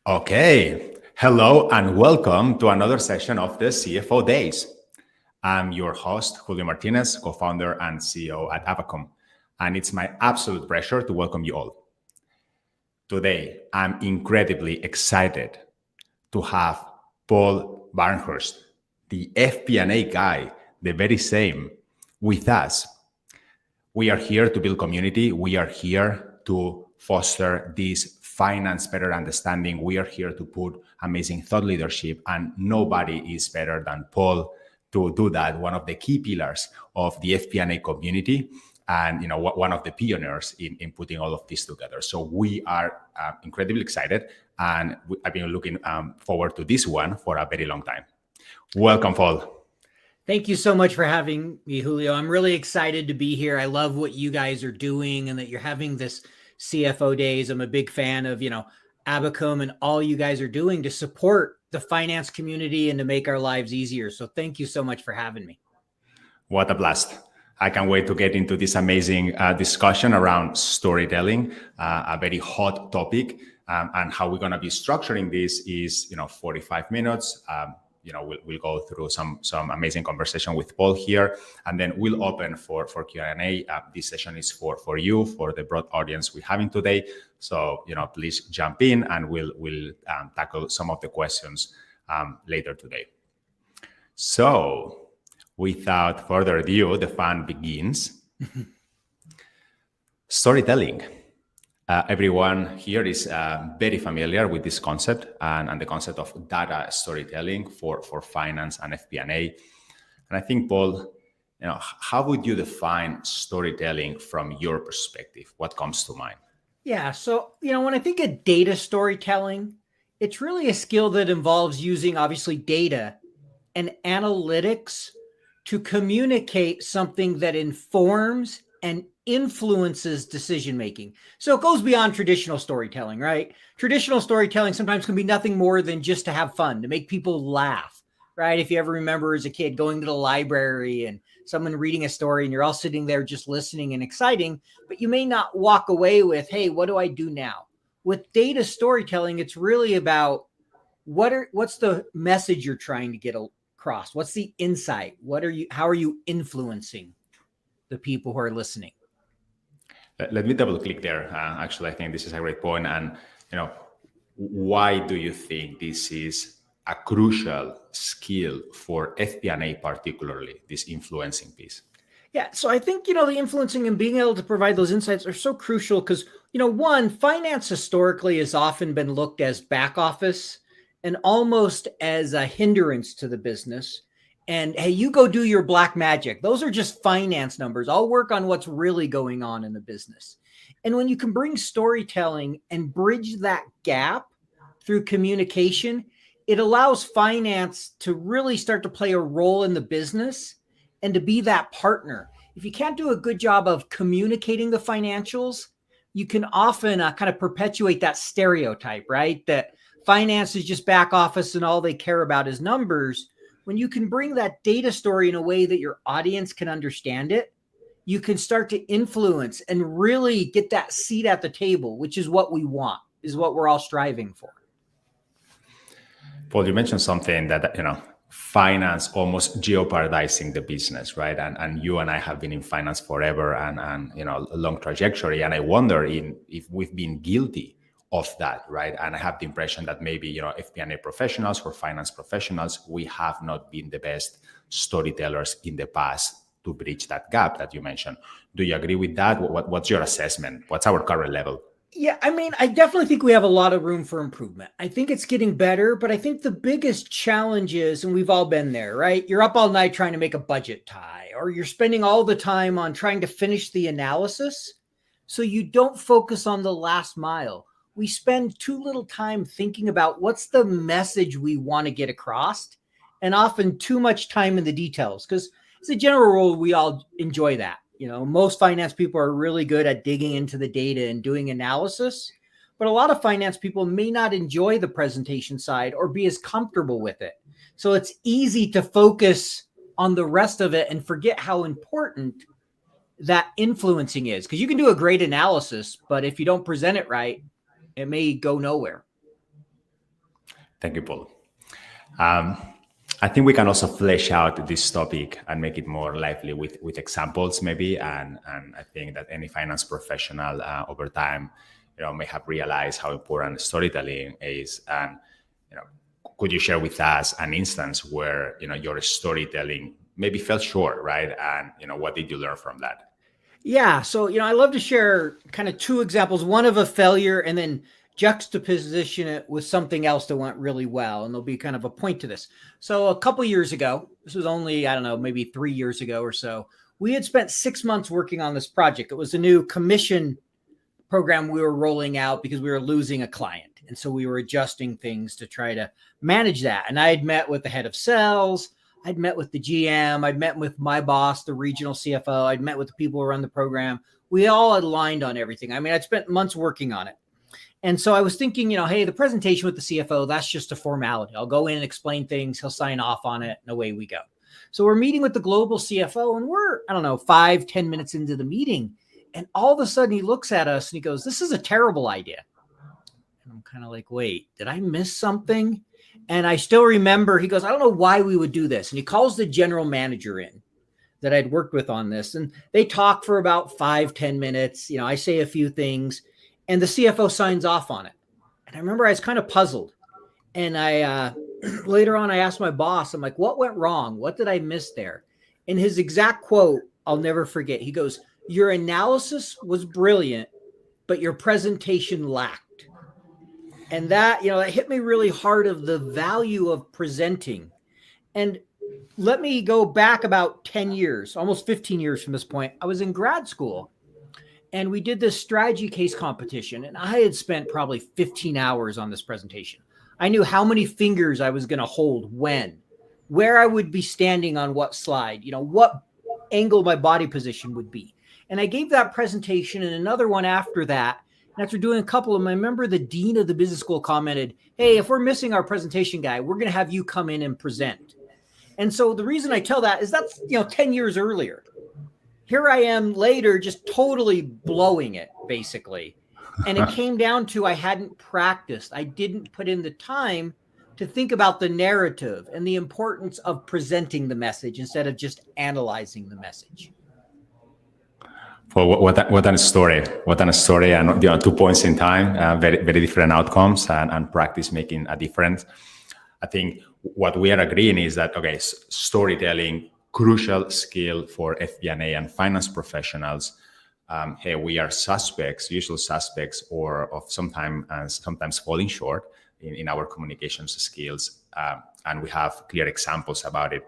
Okay. Hello and welcome to another session of the CFO Days. I'm your host, Julio Martinez, co-founder and CEO at Abacum, and it's my absolute pleasure to welcome you all. Today, I'm incredibly excited to have Paul Barnhurst, the FP&A guy, the very same, with us. We are here to build community. We are here to foster this finance better understanding. We are here to put amazing thought leadership, and nobody is better than Paul to do that. One of the key pillars of the FP&A community, and one of the pioneers in putting all of this together. So we are incredibly excited, and I've been looking forward to this one for a very long time. Welcome, Paul. Thank you so much for having me, Julio. I'm really excited to be here. I love what you guys are doing and that you're having this CFO Days. I'm a big fan of, Abacum and all you guys are doing to support the finance community and to make our lives easier. So thank you so much for having me. What a blast. I can't wait to get into this amazing discussion around storytelling, a very hot topic. And how we're going to be structuring this is, 45 minutes. We'll go through some amazing conversation with Paul here, and then we'll open for Q&A. This session is for you, for the broad audience we're having today. So, please jump in, and we'll tackle some of the questions later today. So, without further ado, the fun begins. Storytelling. Everyone here is very familiar with this concept and the concept of data storytelling for finance and FP&A. And I think, Paul, how would you define storytelling from your perspective? What comes to mind? Yeah. So, when I think of data storytelling, it's really a skill that involves using obviously data and analytics to communicate something that informs and influences decision-making. So it goes beyond traditional storytelling, right? Traditional storytelling sometimes can be nothing more than just to have fun, to make people laugh, right? If you ever remember as a kid going to the library and someone reading a story and you're all sitting there just listening and exciting, but you may not walk away with, hey, what do I do now? With data storytelling, it's really about what's the message you're trying to get across? What's the insight? How are you influencing the people who are listening? Let me double click there. Actually, I think this is a great point. And, why do you think this is a crucial skill for FP&A particularly, this influencing piece? Yeah. So I think, the influencing and being able to provide those insights are so crucial because, one, finance historically has often been looked as back office and almost as a hindrance to the business. And hey, you go do your black magic. Those are just finance numbers. I'll work on what's really going on in the business. And when you can bring storytelling and bridge that gap through communication, it allows finance to really start to play a role in the business and to be that partner. If you can't do a good job of communicating the financials, you can often kind of perpetuate that stereotype, right? That finance is just back office and all they care about is numbers. When you can bring that data story in a way that your audience can understand it, you can start to influence and really get that seat at the table, which is what we want, is what we're all striving for. Paul, you mentioned something that, finance almost jeopardizing the business, right? And you and I have been in finance forever and a long trajectory. And I wonder if we've been guilty of that, right? And I have the impression that maybe, FP&A professionals or finance professionals, we have not been the best storytellers in the past to bridge that gap that you mentioned. Do you agree with that? What's your assessment? What's our current level? Yeah, I definitely think we have a lot of room for improvement. I think it's getting better, but I think the biggest challenge is, and we've all been there, right? You're up all night trying to make a budget tie, or you're spending all the time on trying to finish the analysis, so you don't focus on the last mile. We spend too little time thinking about what's the message we want to get across, and often too much time in the details, because as a general rule, we all enjoy that. Most finance people are really good at digging into the data and doing analysis, but a lot of finance people may not enjoy the presentation side or be as comfortable with it. So it's easy to focus on the rest of it and forget how important that influencing is, because you can do a great analysis, but if you don't present it right, it may go nowhere. Thank you, Paul. I think we can also flesh out this topic and make it more lively with examples, maybe. And I think that any finance professional over time, may have realized how important storytelling is. And could you share with us an instance where your storytelling maybe fell short, right? And what did you learn from that? Yeah. So, I love to share kind of two examples, one of a failure and then juxtaposition it with something else that went really well. And there'll be kind of a point to this. So a couple years ago, this was only, I don't know, maybe 3 years ago or so, we had spent 6 months working on this project. It was a new commission program we were rolling out because we were losing a client. And so we were adjusting things to try to manage that. And I had met with the head of sales. I'd met with the GM. I'd met with my boss, the regional CFO. I'd met with the people who run the program. We all aligned on everything. I mean, I'd spent months working on it. And so I was thinking, hey, the presentation with the CFO, that's just a formality. I'll go in and explain things. He'll sign off on it and away we go. So we're meeting with the global CFO and we're, 5-10 minutes into the meeting. And all of a sudden he looks at us and he goes, "This is a terrible idea." And I'm kind of like, wait, did I miss something? And I still remember, he goes, "I don't know why we would do this." And he calls the general manager in that I'd worked with on this. And they talk for about 5-10 minutes. I say a few things and the CFO signs off on it. And I remember I was kind of puzzled. And I later on, I asked my boss, I'm like, "What went wrong? What did I miss there?" And his exact quote, I'll never forget. He goes, "Your analysis was brilliant, but your presentation lacked." And that, that hit me really hard of the value of presenting. And let me go back about 10 years, almost 15 years from this point. I was in grad school and we did this strategy case competition. And I had spent probably 15 hours on this presentation. I knew how many fingers I was going to hold when, where I would be standing on what slide, what angle my body position would be. And I gave that presentation and another one after that. And after doing a couple of them, I remember the dean of the business school commented, "Hey, if we're missing our presentation guy, we're going to have you come in and present." And so the reason I tell that is that's, 10 years earlier. Here I am later, just totally blowing it, basically. And it came down to I hadn't practiced. I didn't put in the time to think about the narrative and the importance of presenting the message instead of just analyzing the message. Well, what a story! What a story! And 2 points in time, very very different outcomes, and practice making a difference. I think what we are agreeing is that storytelling, crucial skill for FP&A and finance professionals. Hey, we are usual suspects, or of sometimes falling short in our communications skills, and we have clear examples about it.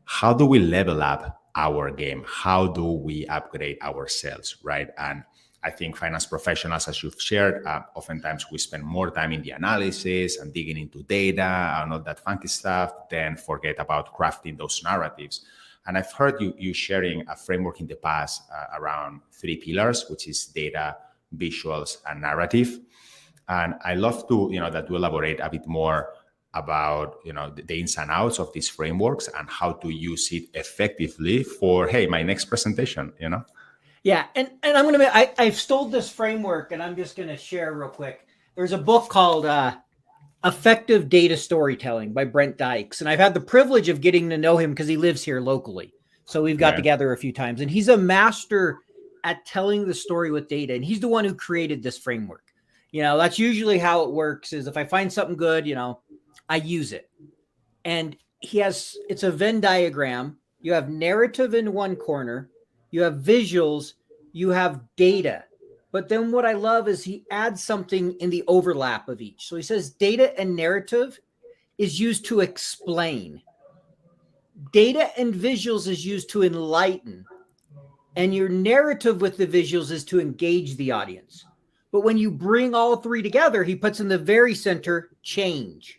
How do we level up our game? How do we upgrade ourselves, right? And I think finance professionals, as you've shared, oftentimes we spend more time in the analysis and digging into data and all that funky stuff, then forget about crafting those narratives. And I've heard you sharing a framework in the past around 3 pillars, which is data, visuals, and narrative. And I love to, that you elaborate a bit more about, the ins and outs of these frameworks and how to use it effectively for, hey, my next presentation, Yeah. And I'm going to, I've stole this framework and I'm just going to share real quick. There's a book called Effective Data Storytelling by Brent Dykes. And I've had the privilege of getting to know him because he lives here locally. So we've got together a few times, and he's a master at telling the story with data. And he's the one who created this framework. That's usually how it works, is if I find something good, I use it. And it's a Venn diagram. You have narrative in one corner, you have visuals, you have data. But then what I love is he adds something in the overlap of each. So he says data and narrative is used to explain. Data and visuals is used to enlighten. And your narrative with the visuals is to engage the audience. But when you bring all three together, he puts in the very center change.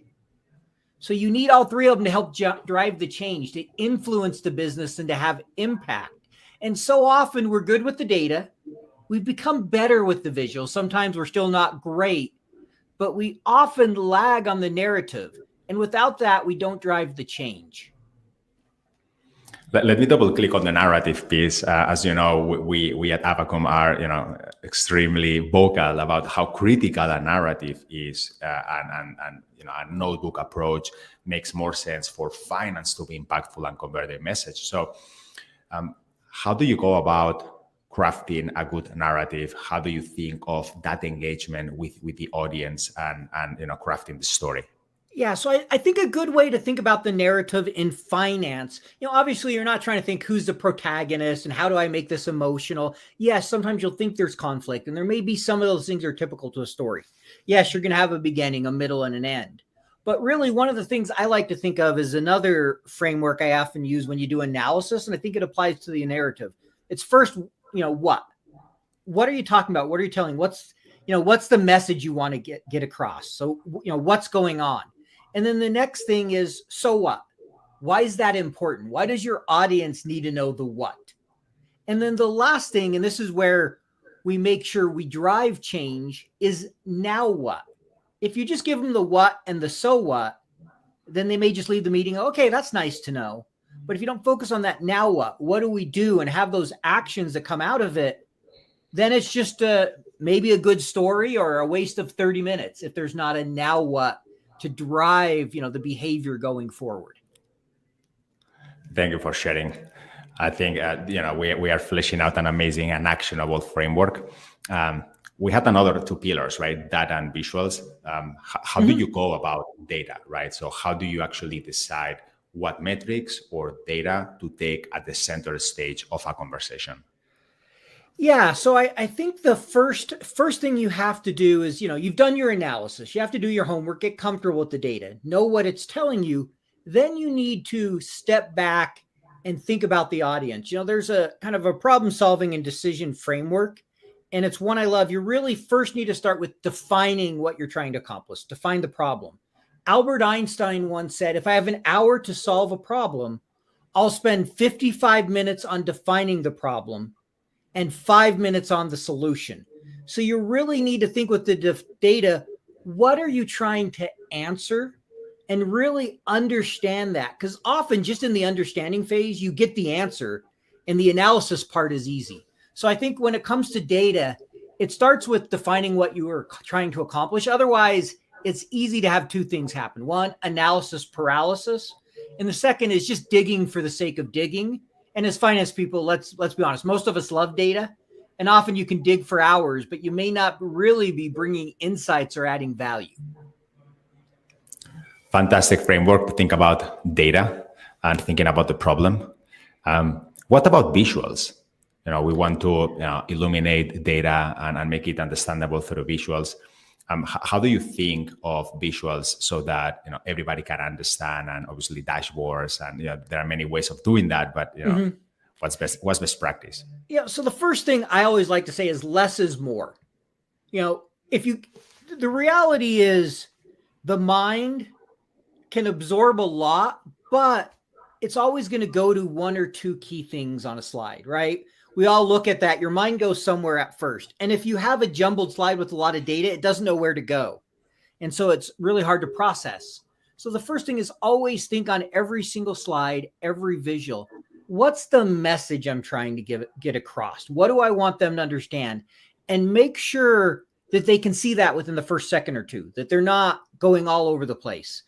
So you need all three of them to help drive the change, to influence the business and to have impact. And so often we're good with the data. We've become better with the visuals. Sometimes we're still not great, but we often lag on the narrative. And without that, we don't drive the change. Let me double click on the narrative piece. As you know, we at Abacum are extremely vocal about how critical a narrative is, and a notebook approach makes more sense for finance to be impactful and convert their message. So, how do you go about crafting a good narrative? How do you think of that engagement with the audience and crafting the story? Yeah, so I think a good way to think about the narrative in finance, obviously you're not trying to think who's the protagonist and how do I make this emotional. Yes, sometimes you'll think there's conflict, and there may be some of those things that are typical to a story. Yes, you're going to have a beginning, a middle, and an end. But really, one of the things I like to think of is another framework I often use when you do analysis, and I think it applies to the narrative. It's first, what? What are you talking about? What are you telling? What's the message you want to get across? So, what's going on? And then the next thing is, so what? Why is that important? Why does your audience need to know the what? And then the last thing, and this is where we make sure we drive change, is now what? If you just give them the what and the so what, then they may just leave the meeting. Okay, that's nice to know. But if you don't focus on that now what do we do, and have those actions that come out of it, then it's just maybe a good story or a waste of 30 minutes if there's not a now what to drive, the behavior going forward. Thank you for sharing. I think, we are fleshing out an amazing and actionable framework. We had another two pillars, right? Data and visuals. How do you go about data, right? So how do you actually decide what metrics or data to take at the center stage of a conversation? Yeah, so I think the first thing you have to do is, you've done your analysis. You have to do your homework, get comfortable with the data, know what it's telling you. Then you need to step back and think about the audience. There's a kind of a problem solving and decision framework, and it's one I love. You really first need to start with defining what you're trying to accomplish, define the problem. Albert Einstein once said, if I have an hour to solve a problem, I'll spend 55 minutes on defining the problem and 5 minutes on the solution. So you really need to think with the data, what are you trying to answer, and really understand that? Because often just in the understanding phase, you get the answer and the analysis part is easy. So I think when it comes to data, it starts with defining what you are trying to accomplish. Otherwise, it's easy to have two things happen. One, analysis paralysis. And the second is just digging for the sake of digging. And as finance people, let's be honest, most of us love data, and often you can dig for hours, but you may not really be bringing insights or adding value. Fantastic framework to think about data and thinking about the problem. What about visuals? We want to illuminate data and make it understandable through visuals. How do you think of visuals so that everybody can understand, and obviously dashboards, and there are many ways of doing that, but what's best practice? Yeah, so the first thing I always like to say is less is more. The reality is the mind can absorb a lot, but it's always going to go to one or two key things on a slide, right? We all look at that. Your mind goes somewhere at first. And if you have a jumbled slide with a lot of data, it doesn't know where to go. And so it's really hard to process. So the first thing is always think on every single slide, every visual. What's the message I'm trying to get across? What do I want them to understand? And make sure that they can see that within the first second or two, that they're not going all over the place.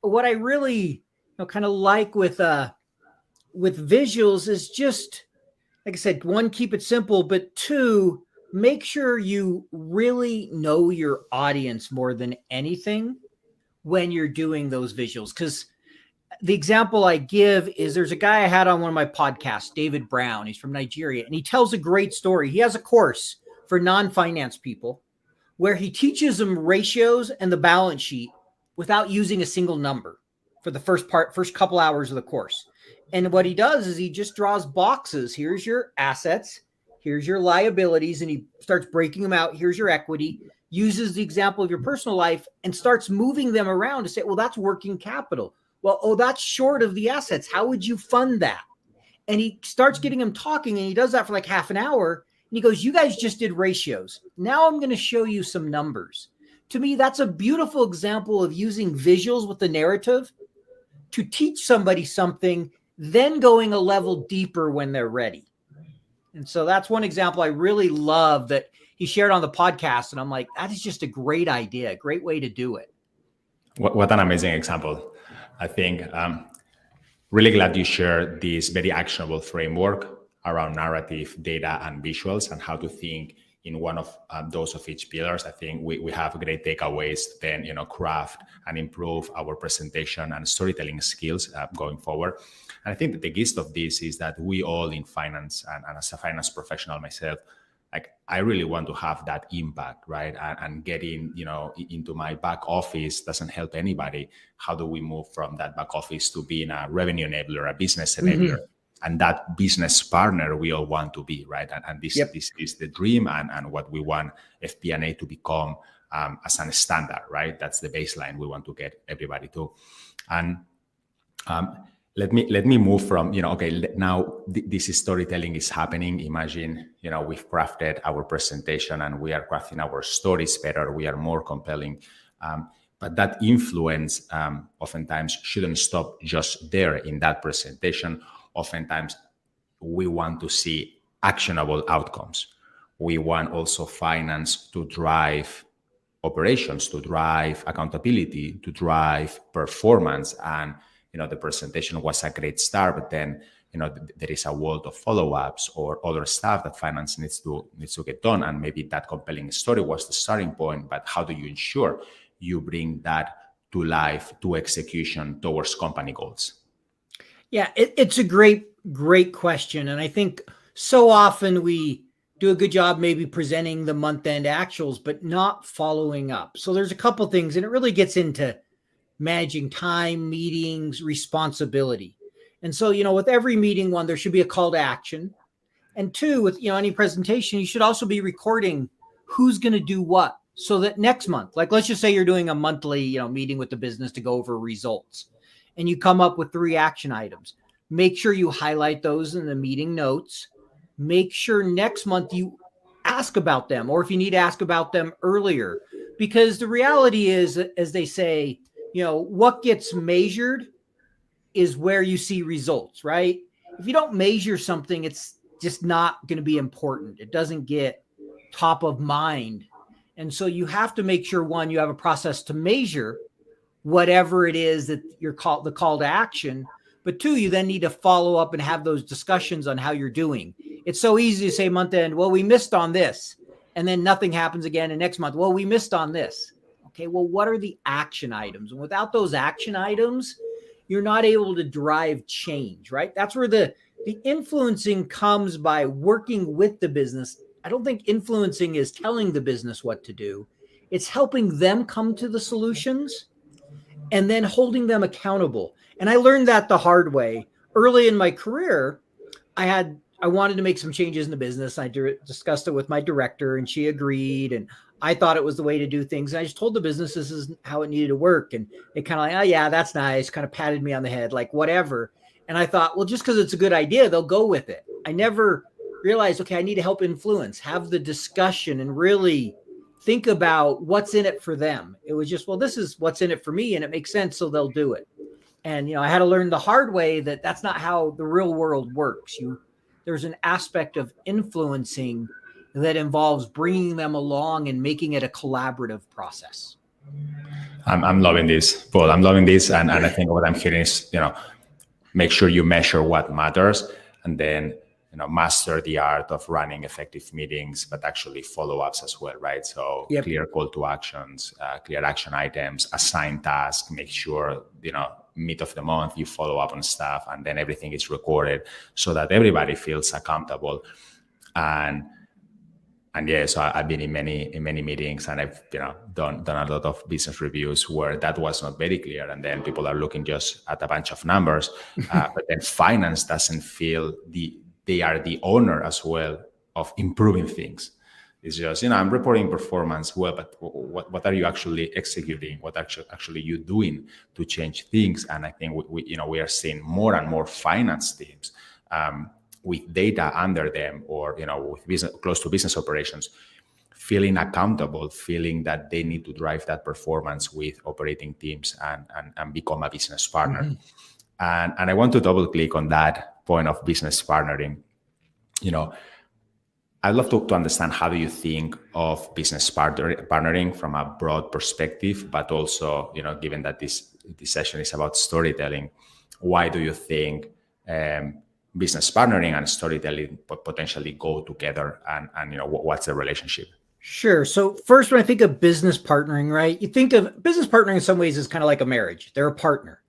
What I really kind of like with visuals is just, like I said, one, keep it simple, but two, make sure you really know your audience more than anything when you're doing those visuals. Because the example I give is there's a guy I had on one of my podcasts, David Brown. He's from Nigeria, and he tells a great story. He has a course for non-finance people where he teaches them ratios and the balance sheet without using a single number for the first couple hours of the course. And what he does is he just draws boxes. Here's your assets. Here's your liabilities. And he starts breaking them out. Here's your equity. Uses the example of your personal life and starts moving them around to say, well, that's working capital. Well, oh, that's short of the assets. How would you fund that? And he starts getting them talking, and he does that for like half an hour. And he goes, you guys just did ratios. Now I'm going to show you some numbers. To me, that's a beautiful example of using visuals with the narrative to teach somebody something then going a level deeper when they're ready. And so that's one example I really love that he shared on the podcast. And I'm like, that is just a great idea, a great way to do it. What an amazing example. I think really glad you shared this very actionable framework around narrative, data, and visuals, and how to think in one of those of each pillars. I think we have great takeaways to then, craft and improve our presentation and storytelling skills going forward. And I think that the gist of this is that we all in finance, and as a finance professional myself, like I really want to have that impact, right? And getting, into my back office doesn't help anybody. How do we move from that back office to being a revenue enabler, a business enabler, and that business partner we all want to be, right? And this is the dream and what we want FP&A to become as a standard, right? That's the baseline we want to get everybody to. And let me move from, okay, now this storytelling is happening. Imagine, we've crafted our presentation and we are crafting our stories better. We are more compelling. But that influence oftentimes shouldn't stop just there in that presentation. Oftentimes, we want to see actionable outcomes. We want also finance to drive operations, to drive accountability, to drive performance. And the presentation was a great start, but then, there is a world of follow-ups or other stuff that finance needs to get done. And maybe that compelling story was the starting point, but how do you ensure you bring that to life, to execution towards company goals? Yeah, it's a great question. And I think so often we do a good job maybe presenting the month-end actuals, but not following up. So there's a couple things, and it really gets into managing time, meetings, responsibility. And so, with every meeting, one, there should be a call to action. And two, with, any presentation, you should also be recording who's going to do what. So that next month, like let's just say you're doing a monthly, meeting with the business to go over results, and you come up with 3 action items. Make sure you highlight those in the meeting notes. Make sure next month you ask about them, or if you need to ask about them earlier, because the reality is, as they say, what gets measured is where you see results, right? If you don't measure something, it's just not going to be important. It doesn't get top of mind. And so you have to make sure, one, you have a process to measure whatever it is that the call to action. But two, you then need to follow up and have those discussions on how you're doing. It's so easy to say month end, well, we missed on this. And then nothing happens again. And next month, well, we missed on this. Okay, well, what are the action items? And without those action items, you're not able to drive change, right? That's where the influencing comes, by working with the business. I don't think influencing is telling the business what to do. It's helping them come to the solutions and then holding them accountable. And I learned that the hard way. Early in my career, I wanted to make some changes in the business. I discussed it with my director and she agreed. And I thought it was the way to do things. And I just told the business this is how it needed to work. And they kind of like, oh yeah, that's nice. Kind of patted me on the head, like whatever. And I thought, well, just because it's a good idea, they'll go with it. I never realized, okay, I need to help influence, have the discussion and really think about what's in it for them. It was just, well, this is what's in it for me and it makes sense. So they'll do it. And, I had to learn the hard way that that's not how the real world works. There's an aspect of influencing that involves bringing them along and making it a collaborative process. I'm loving this, Paul. I'm loving this. And I think what I'm hearing is, make sure you measure what matters and then, master the art of running effective meetings, but actually follow-ups as well, right? So Clear call to actions, clear action items, assign tasks, make sure, mid of the month, you follow up on stuff and then everything is recorded so that everybody feels accountable. And yeah, so I've been in many meetings and I've done a lot of business reviews where that was not very clear, and then people are looking just at a bunch of numbers, but then finance doesn't feel they are the owner as well of improving things. It's just I'm reporting performance well, but what are you actually executing? What actually you doing to change things? And I think we are seeing more and more finance teams with data under them, or with business, close to business operations, feeling accountable, feeling that they need to drive that performance with operating teams and become a business partner. And I want to double click on that point of business partnering. I'd love to understand, how do you think of business partnering from a broad perspective, but also, given that this session is about storytelling, why do you think business partnering and storytelling potentially go together, and what's the relationship? Sure. So first, when I think of business partnering, right, you think of business partnering in some ways as kind of like a marriage. They're a partner,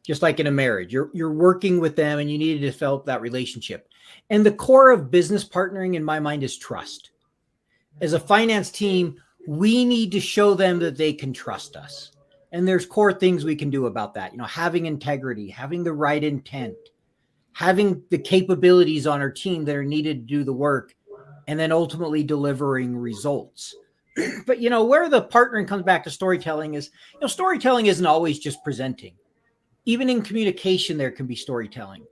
just like in a marriage. You're working with them, and you need to develop that relationship. And the core of business partnering, in my mind, is trust. As a finance team, we need to show them that they can trust us. And there's core things we can do about that. Having integrity, having the right intent, having the capabilities on our team that are needed to do the work, and then ultimately delivering results. But, where the partnering comes back to storytelling is, storytelling isn't always just presenting. Even in communication, there can be storytelling.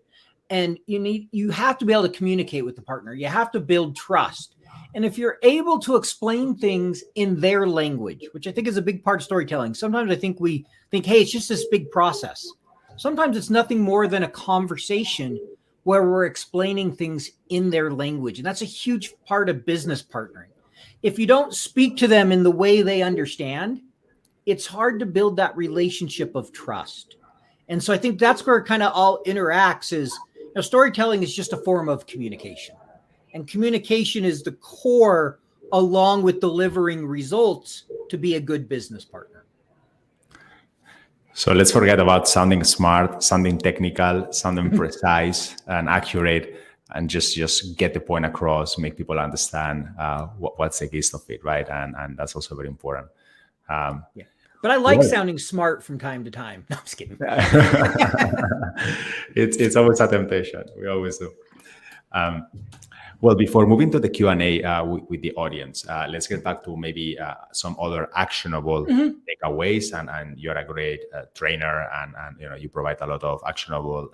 And you have to be able to communicate with the partner. You have to build trust. And if you're able to explain things in their language, which I think is a big part of storytelling, sometimes I think we think, hey, it's just this big process. Sometimes it's nothing more than a conversation where we're explaining things in their language. And that's a huge part of business partnering. If you don't speak to them in the way they understand, it's hard to build that relationship of trust. And so I think that's where it kind of all interacts is, storytelling is just a form of communication. And communication is the core, along with delivering results, to be a good business partner. So let's forget about sounding smart, sounding technical, sounding precise and accurate, and just get the point across, make people understand what's the gist of it, right? And that's also very important. Yeah. But I like sounding smart from time to time. No, I'm just kidding. It's always a temptation. We always do. Well, before moving to the Q&A with the audience, let's get back to maybe some other actionable takeaways. And you're a great trainer, and you provide a lot of actionable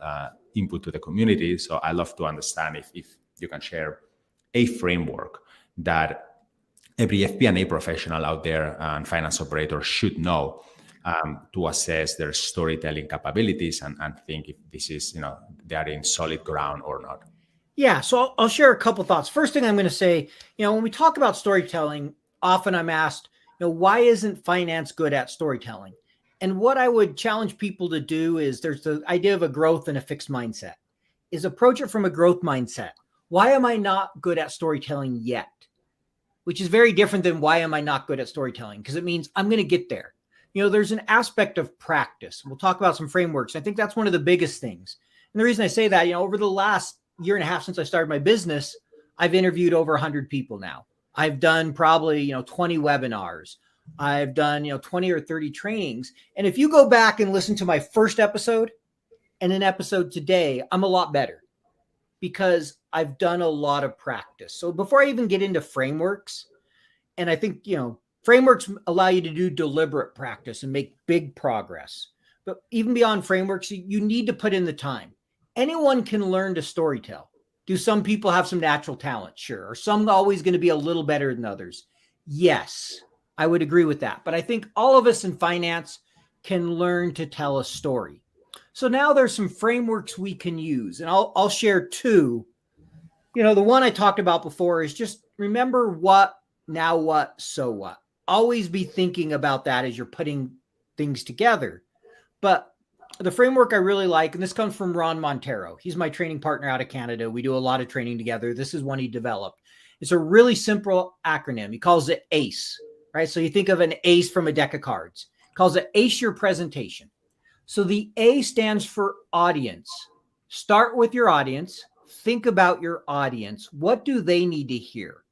input to the community. So I'd love to understand if you can share a framework that every FP&A professional out there and finance operator should know to assess their storytelling capabilities and think if this is, they are in solid ground or not. Yeah, so I'll share a couple thoughts. First thing I'm going to say, when we talk about storytelling, often I'm asked, why isn't finance good at storytelling? And what I would challenge people to do is, there's the idea of a growth and a fixed mindset, is approach it from a growth mindset. Why am I not good at storytelling yet? Which is very different than why am I not good at storytelling? Because it means I'm going to get there. There's an aspect of practice. We'll talk about some frameworks. I think that's one of the biggest things. And the reason I say that, over the last year and a half since I started my business, I've interviewed over 100 people now. I've done probably, 20 webinars. I've done, 20 or 30 trainings. And if you go back and listen to my first episode and an episode today, I'm a lot better because I've done a lot of practice. So before I even get into frameworks, and I think, frameworks allow you to do deliberate practice and make big progress. But even beyond frameworks, you need to put in the time. Anyone can learn to storytell. Do some people have some natural talent? Sure. Are some always going to be a little better than others? Yes, I would agree with that. But I think all of us in finance can learn to tell a story. So now there's some frameworks we can use, and I'll share two. The one I talked about before is just remember what, now what, so what. Always be thinking about that as you're putting things together. But the framework I really like, and this comes from Ron Montero. He's my training partner out of Canada. We do a lot of training together. This is one he developed. It's a really simple acronym. He calls it ACE, right? So you think of an ace from a deck of cards. He calls it ACE your presentation. So the A stands for audience. Start with your audience. Think about your audience. What do they need to hear?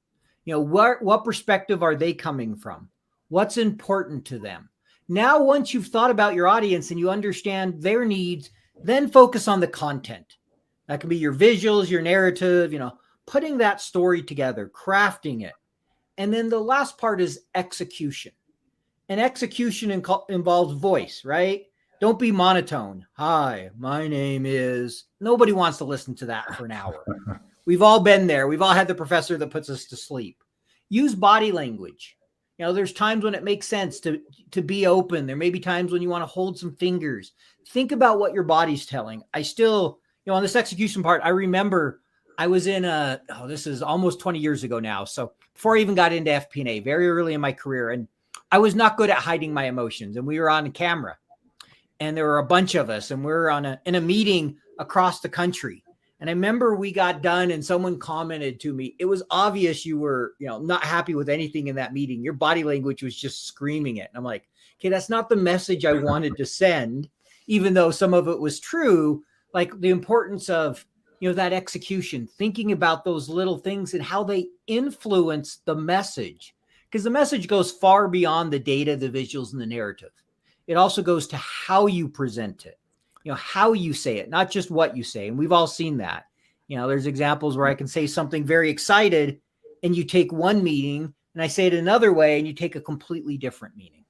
What perspective are they coming from? What's important to them? Now, once you've thought about your audience and you understand their needs, then focus on the content. That can be your visuals, your narrative, putting that story together, crafting it. And then the last part is execution. And execution involves voice, right? Don't be monotone. Hi, my name is... Nobody wants to listen to that for an hour. We've all been there. We've all had the professor that puts us to sleep. Use body language. There's times when it makes sense to be open. There may be times when you want to hold some fingers. think about what your body's telling. I still, on this execution part, I remember I was in this is almost 20 years ago now. So before I even got into FP&A, very early in my career, and I was not good at hiding my emotions. And we were on camera, and there were a bunch of us, and we were in a meeting across the country. And I remember we got done and someone commented to me, it was obvious you were, not happy with anything in that meeting. Your body language was just screaming it. And I'm like, okay, that's not the message I wanted to send, even though some of it was true. Like the importance of, that execution, thinking about those little things and how they influence the message, because the message goes far beyond the data, the visuals, and the narrative. It also goes to how you present it. How you say it, not just what you say. And we've all seen that. There's examples where I can say something very excited and you take one meaning, and I say it another way and you take a completely different meaning.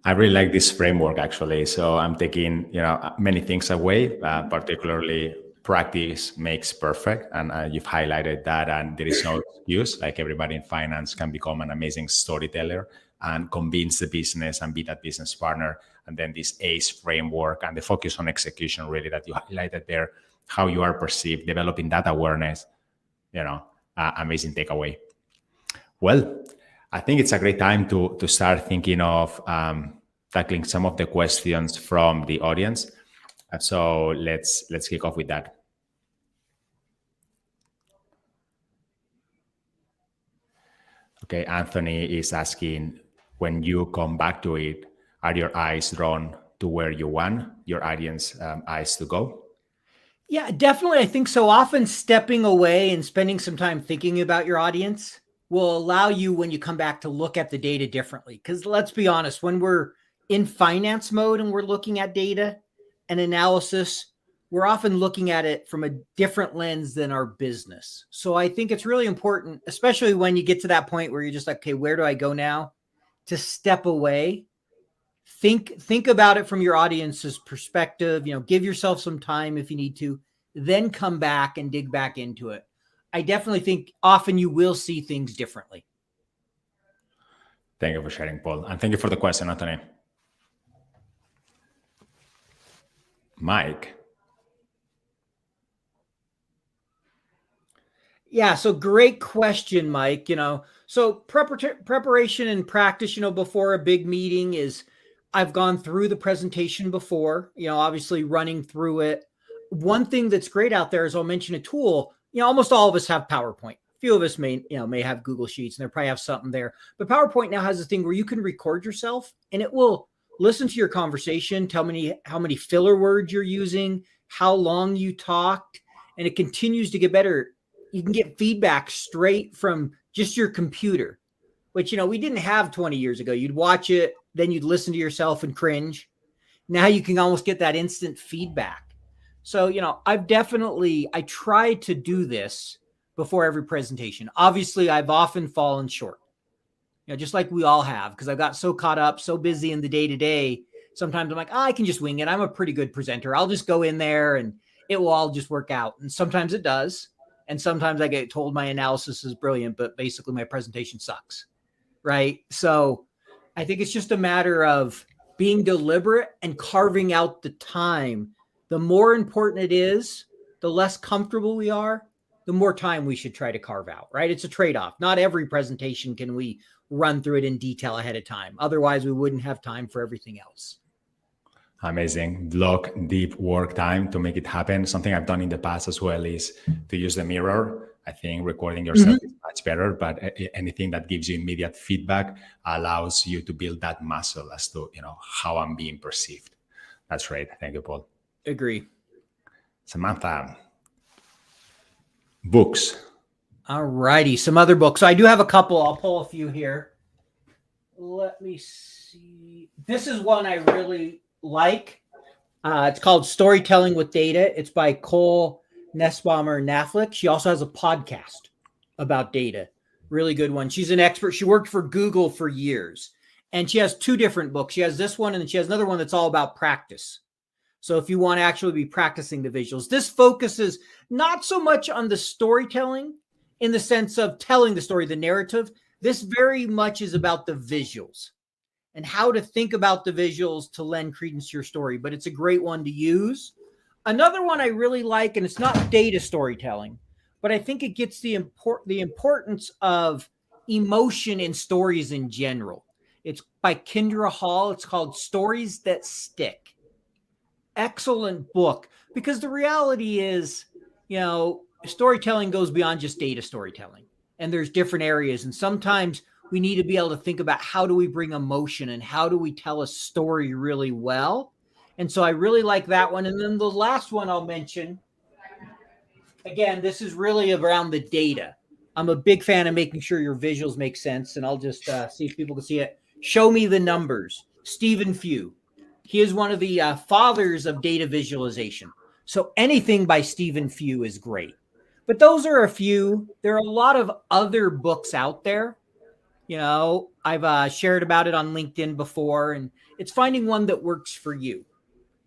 I really like this framework, actually. So I'm taking, many things away, particularly practice makes perfect. And you've highlighted that, and there is no excuse. Like everybody in finance can become an amazing storyteller and convince the business and be that business partner. And then this ACE framework and the focus on execution, really, that you highlighted there, how you are perceived, developing that awareness, amazing takeaway. Well, I think it's a great time to start thinking of tackling some of the questions from the audience. So let's kick off with that. Okay, Anthony is asking, when you come back to it, are your eyes drawn to where you want your audience eyes to go? Yeah, definitely. I think so. Often stepping away and spending some time thinking about your audience will allow you, when you come back, to look at the data differently. Because let's be honest, when we're in finance mode and we're looking at data and analysis, we're often looking at it from a different lens than our business. So I think it's really important, especially when you get to that point where you're just like, okay, where do I go now? To step away, think about it from your audience's perspective, give yourself some time if you need to, then come back and dig back into it. I definitely think often you will see things differently. Thank you for sharing, Paul. And thank you for the question, Anthony. Mike. Yeah, so great question, Mike. So preparation and practice, before a big meeting is, I've gone through the presentation before, obviously running through it. One thing that's great out there is, I'll mention a tool. Almost all of us have PowerPoint. A few of us may have Google Sheets, and they probably have something there. But PowerPoint now has a thing where you can record yourself, and it will listen to your conversation, tell me how many filler words you're using, how long you talked, and it continues to get better. You can get feedback straight from just your computer, which, we didn't have 20 years ago. You'd watch it, then you'd listen to yourself and cringe. Now you can almost get that instant feedback. So, I try to do this before every presentation. Obviously, I've often fallen short, just like we all have, because I've got so caught up, so busy in the day-to-day. Sometimes I'm like, I can just wing it. I'm a pretty good presenter. I'll just go in there and it will all just work out. And sometimes it does. And sometimes I get told my analysis is brilliant, but basically my presentation sucks, right? So I think it's just a matter of being deliberate and carving out the time. The more important it is, the less comfortable we are, the more time we should try to carve out, right? It's a trade-off. Not every presentation can we run through it in detail ahead of time. Otherwise, we wouldn't have time for everything else. Amazing. Block deep work time to make it happen. Something I've done in the past as well is to use the mirror. I think recording yourself is much better, but anything that gives you immediate feedback allows you to build that muscle as to, how I'm being perceived. That's right. Thank you, Paul. Agree. Samantha, books. All righty. Some other books. So I do have a couple. I'll pull a few here. Let me see. This is one I really like. It's called Storytelling with Data. It's by 𝐂𝐅𝐎 𝐃𝐚𝐲𝐬. She also has a podcast about data. Really good one. She's an expert. She worked for Google for years. And she has two different books. She has this one, and then she has another one that's all about practice. So if you want to actually be practicing the visuals, this focuses not so much on the storytelling in the sense of telling the story, the narrative. This very much is about the visuals and how to think about the visuals to lend credence to your story, but it's a great one to use. Another one I really like, and it's not data storytelling, but I think it gets the importance of emotion in stories in general. It's by 𝐂𝐅𝐎. It's called Stories That Stick. Excellent book, because the reality is, storytelling goes beyond just data storytelling, and there's different areas. And sometimes we need to be able to think about how do we bring emotion and how do we tell a story really well. And so I really like that one. And then the last one I'll mention, again, this is really around the data. I'm a big fan of making sure your visuals make sense. And I'll just see if people can see it. Show Me the Numbers, Stephen Few. He is one of the fathers of data visualization. So anything by Stephen Few is great. But those are a few. There are a lot of other books out there. I've shared about it on LinkedIn before, and it's finding one that works for you.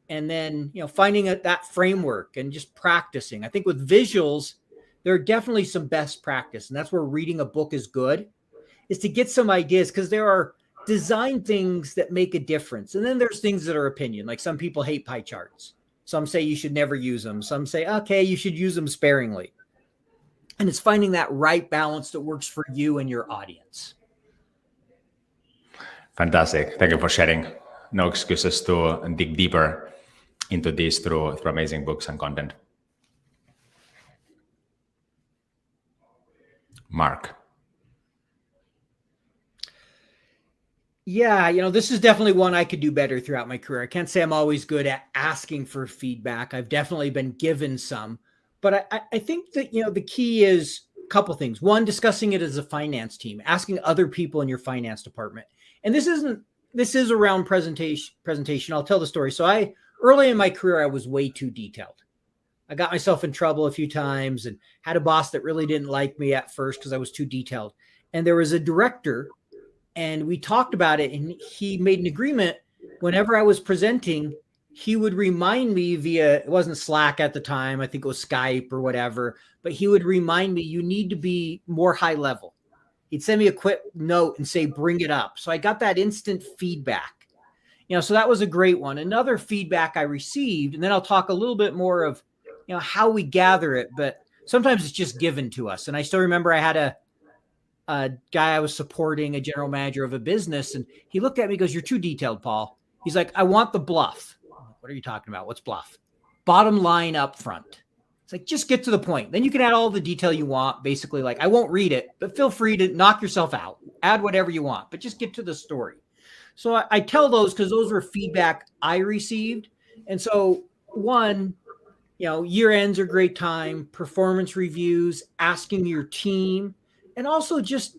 And then, finding that framework and just practicing. I think with visuals, there are definitely some best practice. And that's where reading a book is good, is to get some ideas, because there are design things that make a difference. And then there's things that are opinion. Like some people hate pie charts. Some say you should never use them. Some say, okay, you should use them sparingly. And it's finding that right balance that works for you and your audience. Fantastic. Thank you for sharing. No excuses to dig deeper into this through amazing books and content. Mark. Yeah, this is definitely one I could do better throughout my career. I can't say I'm always good at asking for feedback. I've definitely been given some, but I think that, the key is a couple things. One, discussing it as a finance team, asking other people in your finance department. And this is around presentation. I'll tell the story. So early in my career, I was way too detailed. I got myself in trouble a few times and had a boss that really didn't like me at first because I was too detailed. And there was a director, and we talked about it, and he made an agreement. Whenever I was presenting, he would remind me via, it wasn't Slack at the time, I think it was Skype or whatever, but he would remind me, you need to be more high level. He'd send me a quick note and say, bring it up. So I got that instant feedback, so that was a great one. Another feedback I received, and then I'll talk a little bit more of, how we gather it, but sometimes it's just given to us. And I still remember I had a guy I was supporting, a general manager of a business, and he looked at me and goes, "You're too detailed, Paul." He's like, "I want the bluff." What are you talking about? What's bluff? Bottom line up front. It's like, just get to the point. Then you can add all the detail you want. Basically, like, I won't read it, but feel free to knock yourself out. Add whatever you want, but just get to the story. So I tell those because those were feedback I received. And so one, year ends are a great time, performance reviews, asking your team, and also just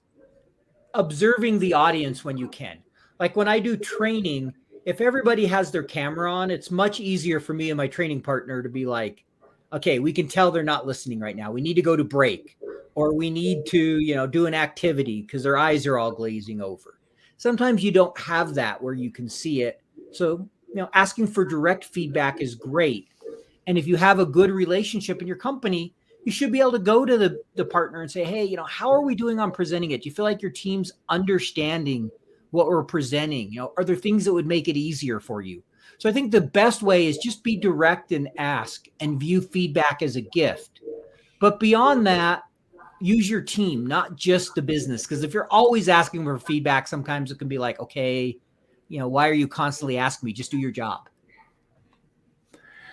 observing the audience when you can. Like when I do training, if everybody has their camera on, it's much easier for me and my training partner to be like, okay, we can tell they're not listening right now. We need to go to break, or we need to, do an activity because their eyes are all glazing over. Sometimes you don't have that where you can see it. So, asking for direct feedback is great. And if you have a good relationship in your company, you should be able to go to the partner and say, hey, how are we doing on presenting it? Do you feel like your team's understanding what we're presenting? Are there things that would make it easier for you? So I think the best way is just be direct and ask and view feedback as a gift. But beyond that, use your team, not just the business. Because if you're always asking for feedback, sometimes it can be like, okay, why are you constantly asking me? Just do your job.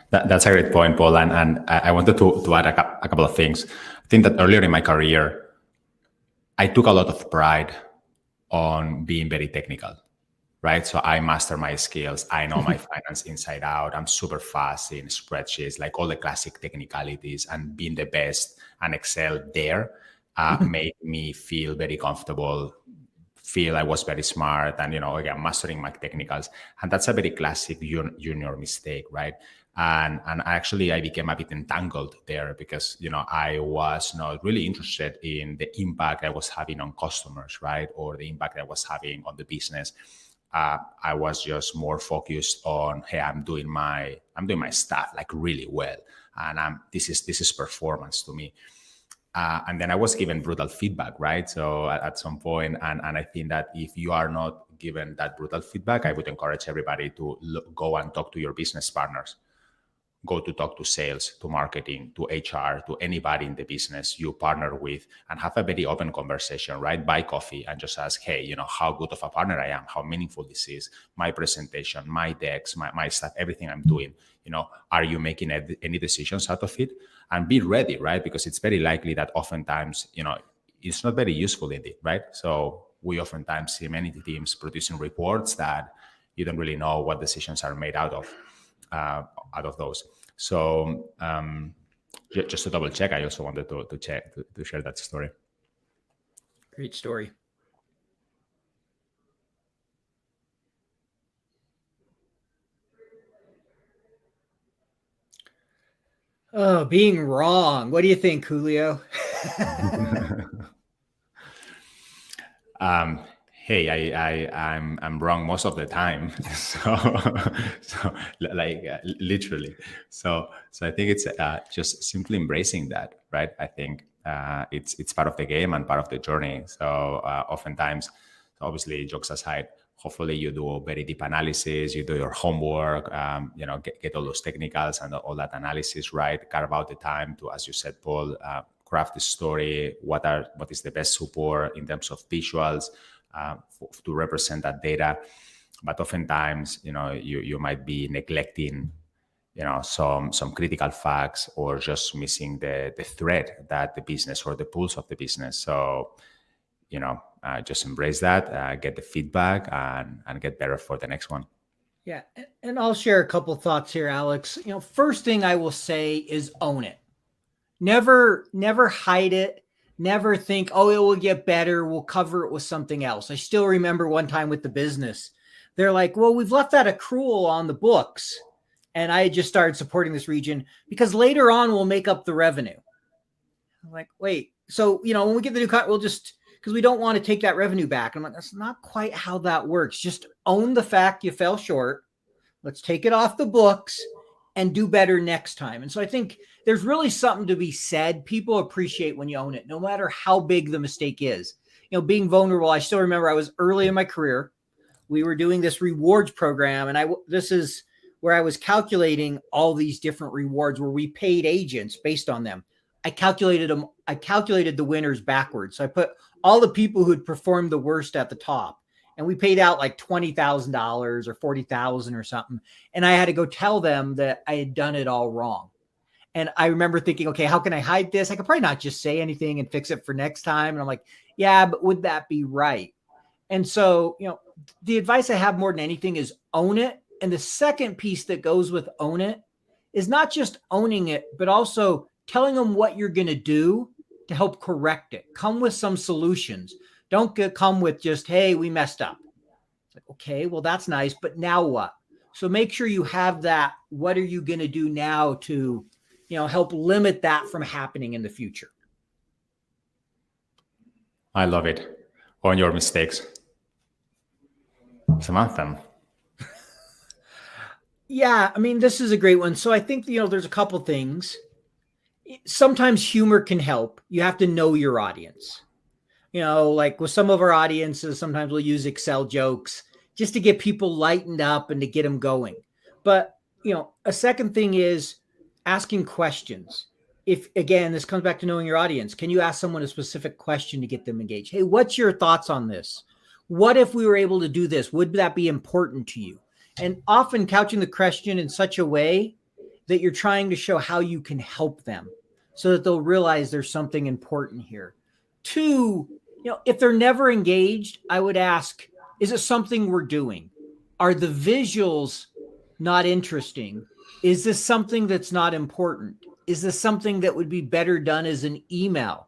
That's a great point, Paul. And I wanted to add a couple of things. I think that earlier in my career, I took a lot of pride on being very technical, right? So I master my skills. I know my finance inside out. I'm super fast in spreadsheets, like all the classic technicalities, and being the best and excel there made me feel very comfortable, feel I was very smart, and, again, mastering my technicals. And that's a very classic junior mistake, right? And actually I became a bit entangled there because, I was not really interested in the impact I was having on customers, right? Or the impact I was having on the business. I was just more focused on, hey, I'm doing my stuff like really well. And this is performance to me. And then I was given brutal feedback, right? So at some point, and I think that if you are not given that brutal feedback, I would encourage everybody to go and talk to your business partners. Go to talk to sales, to marketing, to HR, to anybody in the business you partner with, and have a very open conversation, right? Buy coffee and just ask, hey, how good of a partner I am, how meaningful this is, my presentation, my decks, my stuff, everything I'm doing. Are you making any decisions out of it? And be ready, right? Because it's very likely that oftentimes, it's not very useful indeed, right? So we oftentimes see many teams producing reports that you don't really know what decisions are made out of those. So just to double check, I also wanted to share that story. Great story. Oh, being wrong. What do you think, Julio? Hey, I'm wrong most of the time. So like literally. So I think it's just simply embracing that, right? I think it's part of the game and part of the journey. So oftentimes, obviously, jokes aside, hopefully you do very deep analysis, you do your homework, get all those technicals and all that analysis right. Carve out the time to, as you said, Paul, craft the story. What is the best support in terms of visuals to represent that data? But oftentimes, you might be neglecting, some critical facts, or just missing the thread that the business, or the pulse of the business. So, just embrace that, get the feedback, and get better for the next one. Yeah, and I'll share a couple thoughts here, Alex. First thing I will say is own it. Never hide it. Never think, oh, it will get better, we'll cover it with something else. I still remember one time with the business, they're like, well, we've left that accrual on the books. And I just started supporting this region because later on we'll make up the revenue. I'm like, wait, so, when we get the new cut, we'll just, because we don't want to take that revenue back. I'm like, that's not quite how that works. Just own the fact you fell short. Let's take it off the books and do better next time. And so I think there's really something to be said. People appreciate when you own it, no matter how big the mistake is. Being vulnerable. I still remember I was early in my career. We were doing this rewards program, and this is where I was calculating all these different rewards where we paid agents based on them. I calculated them. I calculated the winners backwards. So I put all the people who'd performed the worst at the top, and we paid out like $20,000 or $40,000 or something. And I had to go tell them that I had done it all wrong. And I remember thinking, okay, how can I hide this? I could probably not just say anything and fix it for next time. And I'm like, yeah, but would that be right? And so, the advice I have more than anything is own it. And the second piece that goes with own it is not just owning it, but also telling them what you're going to do to help correct it. Come with some solutions. Don't come with just, hey, we messed up. It's like, okay, well, that's nice, but now what? So make sure you have that. What are you going to do now to, help limit that from happening in the future? I love it. Own your mistakes. Some of them. Yeah, this is a great one. So I think, there's a couple things. Sometimes humor can help. You have to know your audience. Like with some of our audiences, sometimes we'll use Excel jokes just to get people lightened up and to get them going. But, a second thing is asking questions. If, again, this comes back to knowing your audience, can you ask someone a specific question to get them engaged? Hey, what's your thoughts on this? What if we were able to do this? Would that be important to you? And often couching the question in such a way that you're trying to show how you can help them so that they'll realize there's something important here. Two, if they're never engaged, I would ask, is it something we're doing? Are the visuals not interesting? Is this something that's not important? Is this something that would be better done as an email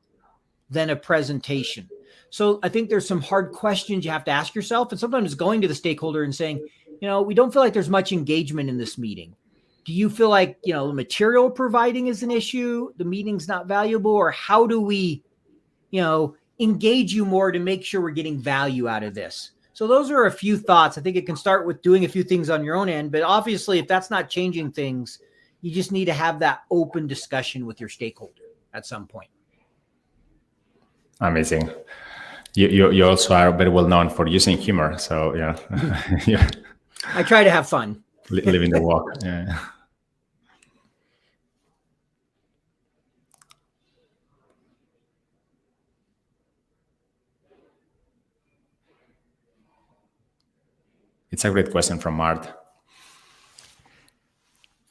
than a presentation? So I think there's some hard questions you have to ask yourself. And sometimes going to the stakeholder and saying, we don't feel like there's much engagement in this meeting. Do you feel like, the material providing is an issue? The meeting's not valuable? Or how do we, engage you more to make sure we're getting value out of this? So those are a few thoughts. I think it can start with doing a few things on your own end, but obviously if that's not changing things, you just need to have that open discussion with your stakeholder at some point. Amazing. You also are very well known for using humor. So yeah, yeah. I try to have fun. Living the walk. Yeah. It's a great question from Mart.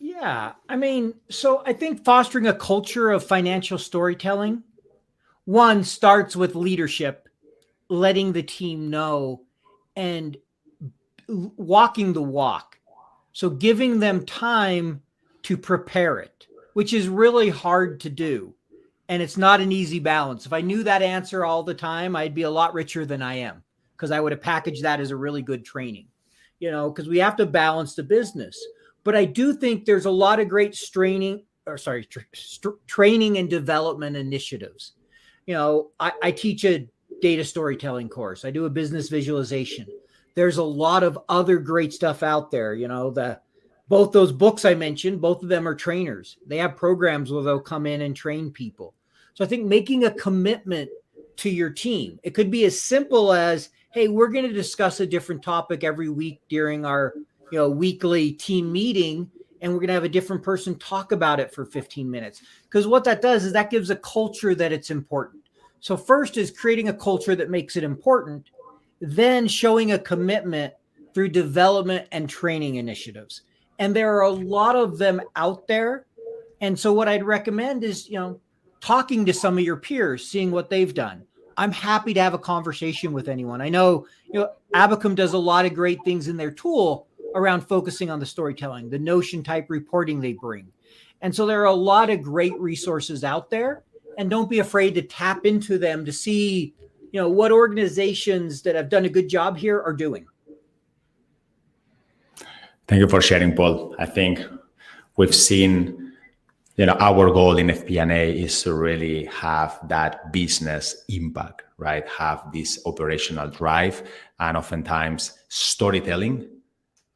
Yeah. I mean, so I think fostering a culture of financial storytelling, one, starts with leadership, letting the team know and walking the walk. So giving them time to prepare it, which is really hard to do. And it's not an easy balance. If I knew that answer all the time, I'd be a lot richer than I am, because I would have packaged that as a really good training, because we have to balance the business. But I do think there's a lot of great training and development initiatives. I teach a data storytelling course. I do a business visualization. There's a lot of other great stuff out there. Both those books I mentioned, both of them are trainers. They have programs where they'll come in and train people. So I think making a commitment to your team, it could be as simple as, hey, we're going to discuss a different topic every week during our weekly team meeting, and we're going to have a different person talk about it for 15 minutes. Because what that does is that gives a culture that it's important. So first is creating a culture that makes it important, then showing a commitment through development and training initiatives. And there are a lot of them out there. And so what I'd recommend is, talking to some of your peers, seeing what they've done. I'm happy to have a conversation with anyone. I know, Abacum does a lot of great things in their tool around focusing on the storytelling, the Notion type reporting they bring. And so there are a lot of great resources out there, and don't be afraid to tap into them to see, what organizations that have done a good job here are doing. Thank you for sharing, Paul. I think we've seen, our goal in FP&A is to really have that business impact, right? Have this operational drive, and oftentimes storytelling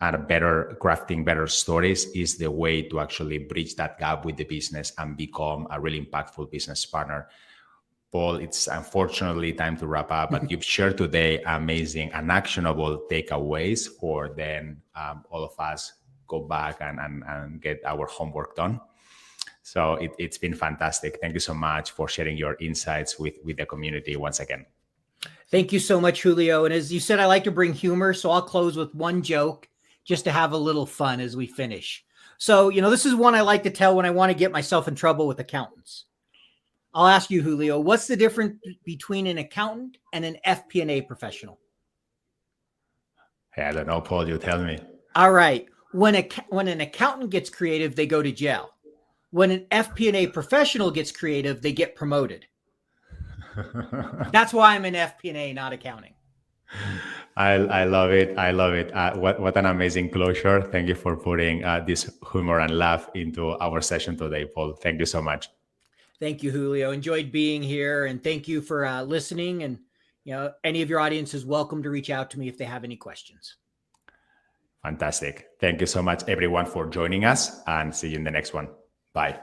and crafting better stories is the way to actually bridge that gap with the business and become a really impactful business partner. Paul, it's unfortunately time to wrap up, but you've shared today amazing and actionable takeaways for then all of us go back and get our homework done. So it's been fantastic. Thank you so much for sharing your insights with the community once again. Thank you so much, Julio. And as you said, I like to bring humor, so I'll close with one joke just to have a little fun as we finish. So, this is one I like to tell when I want to get myself in trouble with accountants. I'll ask you, Julio, what's the difference between an accountant and an FP&A professional? Hey, I don't know, Paul, you tell me. All right. When an accountant gets creative, they go to jail. When an FP&A professional gets creative, they get promoted. That's why I'm in FP&A, not accounting. I love it. I love it. What an amazing closure. Thank you for putting this humor and laugh into our session today, Paul. Thank you so much. Thank you, Julio. Enjoyed being here. And thank you for listening. And, any of your audience is welcome to reach out to me if they have any questions. Fantastic. Thank you so much, everyone, for joining us, and see you in the next one. Bye.